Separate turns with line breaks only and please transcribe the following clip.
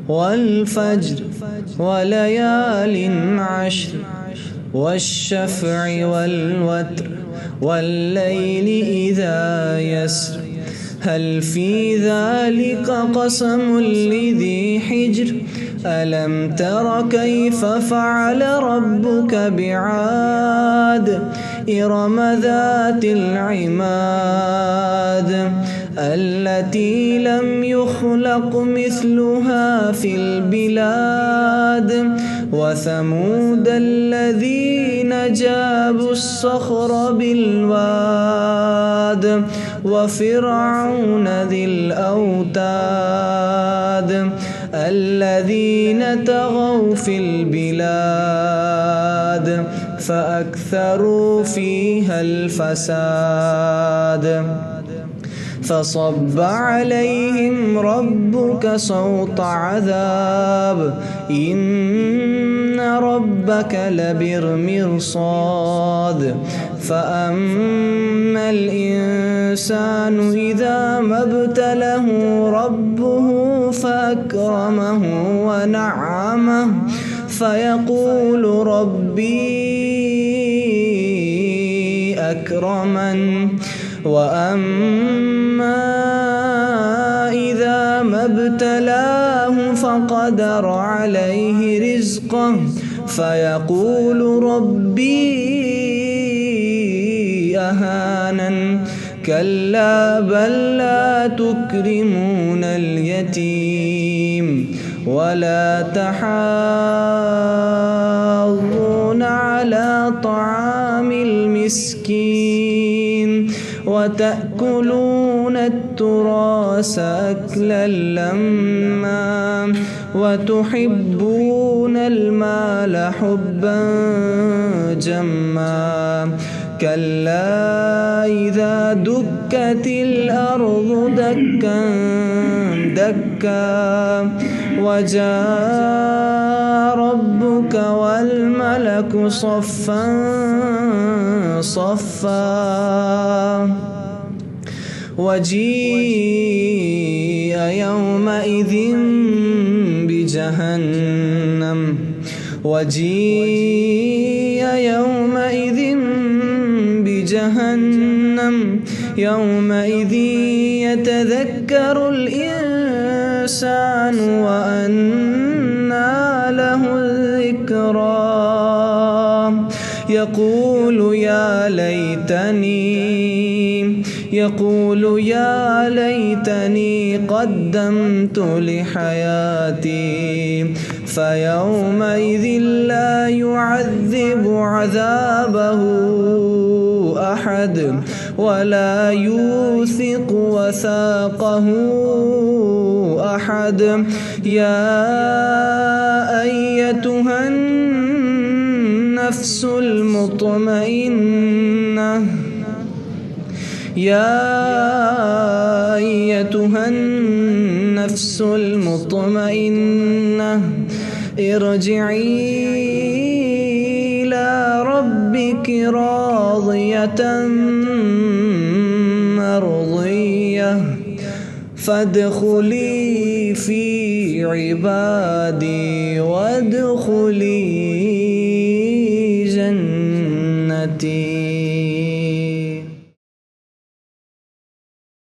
والفجر وليال عشر والشفع والوتر والليل إذا يسر هل في ذلك قسم لذي حجر ألم تر كيف فعل ربك بعاد إرم ذات العماد التي لم يخلق مثلها في البلاد وثمود الذين جابوا الصخر بالواد وفرعون ذي الأوتاد الذين طغوا في البلاد فأكثروا فيها الفساد فصب عليهم ربك صوت عذاب إن ربك لبالمرصاد فأما الإنسان إذا ما ابتلاه ربه فأكرمه ونعمه فيقول ربي أكرمن وأما إذا ما ابتلاه فقدر عليه رزقه فيقول ربي أهانن كلا بل لا تكرمون اليتيم ولا تحاضون على طعام المسكين وتأكلون التراث أكلا لما وتحبون المال حبا جما كلا إذا دكت الأرض دكا دكا وجاء ربك والملك صفا صفا وجيء يومئذ بجهنم يومئذ يتذكر الإنسان وأنى له الذكرى يقول يا ليتني قدمت لحياتي فيومئذ لا يعذب عذابه أحد ولا يوثق وثاقه أحد يا أيتها النفس المطمئنة ارجعي إلى ربك راضية مرضية فادخلي في عبادي وادخلي جنتي.